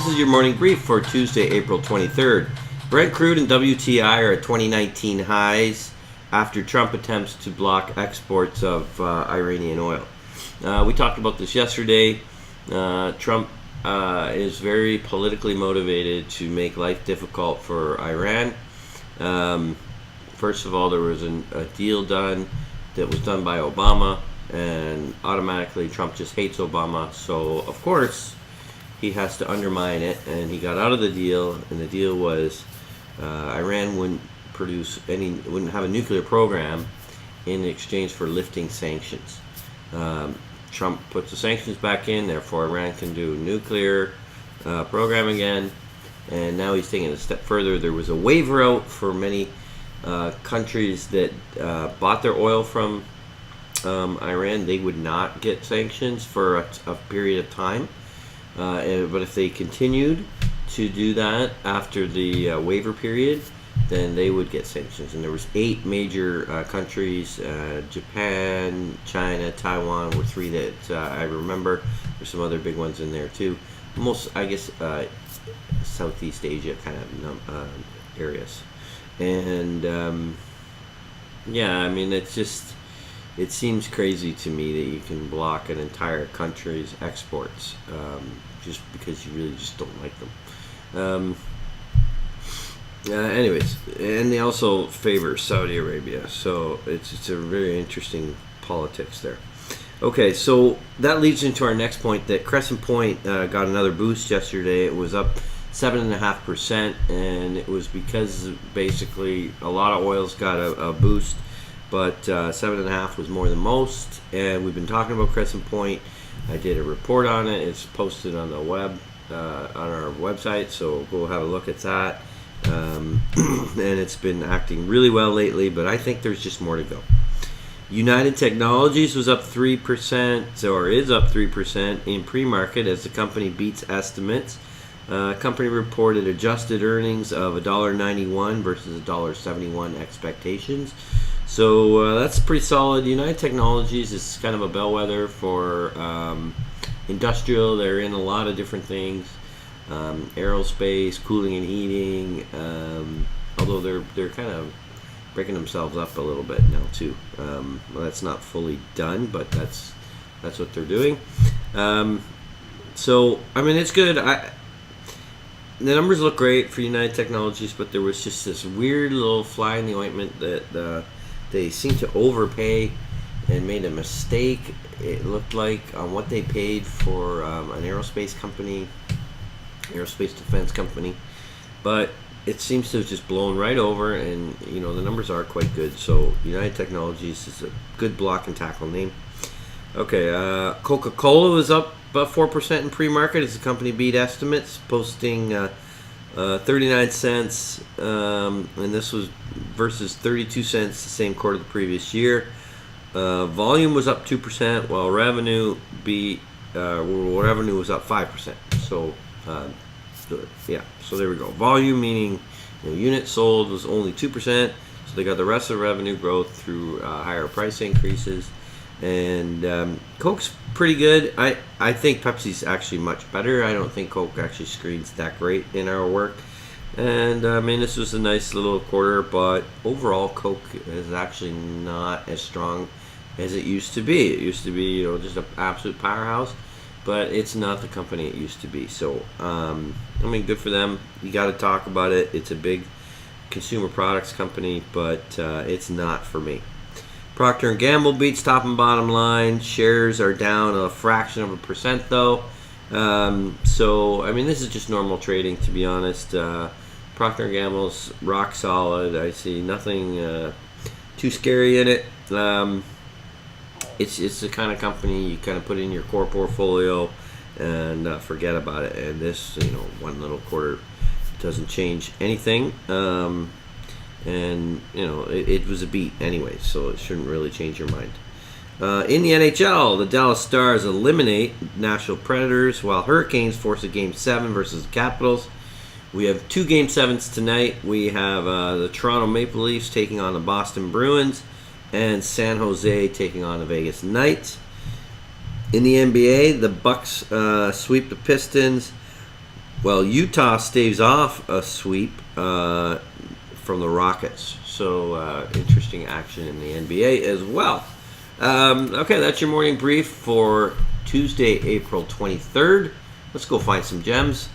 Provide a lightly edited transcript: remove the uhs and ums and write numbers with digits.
This is your morning brief for Tuesday, April 23rd. Brent, Crude, and WTI are at 2019 highs after Trump attempts to block exports of Iranian oil. We talked about this yesterday. Trump is very politically motivated to make life difficult for Iran. First of all, there was a deal done that was done by Obama, and automatically Trump just hates Obama. So, of course, he has to undermine it, and he got out of the deal, and the deal was Iran wouldn't have a nuclear program in exchange for lifting sanctions. Trump puts the sanctions back in, therefore Iran can do a nuclear program again, and now he's taking it a step further. There was a waiver out for many countries that bought their oil from Iran. They would not get sanctions for a period of time. But if they continued to do that after the waiver period, then they would get sanctions. And there was 8 major countries: Japan, China, Taiwan were 3 that I remember. There's some other big ones in there too. Most, I guess, Southeast Asia kind of areas. And yeah, I mean, it seems crazy to me that you can block an entire country's exports just because you really just don't like them. Anyways, and they also favor Saudi Arabia, so it's a very interesting politics there. Okay, so that leads into our next point, that Crescent Point got another boost yesterday. It was up 7.5%, and it was because basically a lot of oils got a boost, but 7.5 was more than most. And we've been talking about Crescent Point. I did a report on it. It's posted on the web, on our website, so go have a look at that. And it's been acting really well lately, but I think there's just more to go. United Technologies was up 3%, or is up 3% in pre-market as the company beats estimates. Company reported adjusted earnings of $1.91 versus $1.71 expectations. So that's pretty solid. United Technologies is kind of a bellwether for industrial. They're in a lot of different things, aerospace, cooling and heating. Although they're kind of breaking themselves up a little bit now too. Well, that's not fully done, but that's what they're doing. So I mean, it's good. The numbers look great for United Technologies, but there was just this weird little fly in the ointment that they seemed to overpay and made a mistake, it looked like, on what they paid for an aerospace defense company. But it seems to have just blown right over, and the numbers are quite good. So United Technologies is a good block and tackle name. Okay, Coca-Cola was up about 4% in pre-market as the company beat estimates, posting 39 cents, and this was versus 32 cents the same quarter the previous year. Volume was up 2%, while revenue was up 5%. So, yeah, so there we go. Volume meaning units sold was only 2%, so they got the rest of the revenue growth through higher price increases. And Coke's pretty good. I think Pepsi's actually much better. I don't think Coke actually screens that great in our work. And I mean, this was a nice little quarter, but overall Coke is actually not as strong as it used to be. It used to be, just an absolute powerhouse, but it's not the company it used to be. So, I mean, good for them. You got to talk about it. It's a big consumer products company, but it's not for me. Procter & Gamble beats top and bottom line. Shares are down a fraction of a percent, though. So, I mean, this is just normal trading, to be honest. Procter & Gamble's rock solid. I see nothing too scary in it. It's the kind of company you kind of put in your core portfolio and forget about it. And this, one little quarter doesn't change anything. And, it was a beat anyway, so it shouldn't really change your mind. In the NHL, the Dallas Stars eliminate Nashville Predators, while Hurricanes force a Game 7 versus the Capitals. We have 2 Game 7s tonight. We have the Toronto Maple Leafs taking on the Boston Bruins, and San Jose taking on the Vegas Knights. In the NBA, the Bucks sweep the Pistons, Well, Utah staves off a sweep from the Rockets. So interesting action in the NBA as well. Okay, that's your morning brief for Tuesday, April 23rd. Let's go find some gems.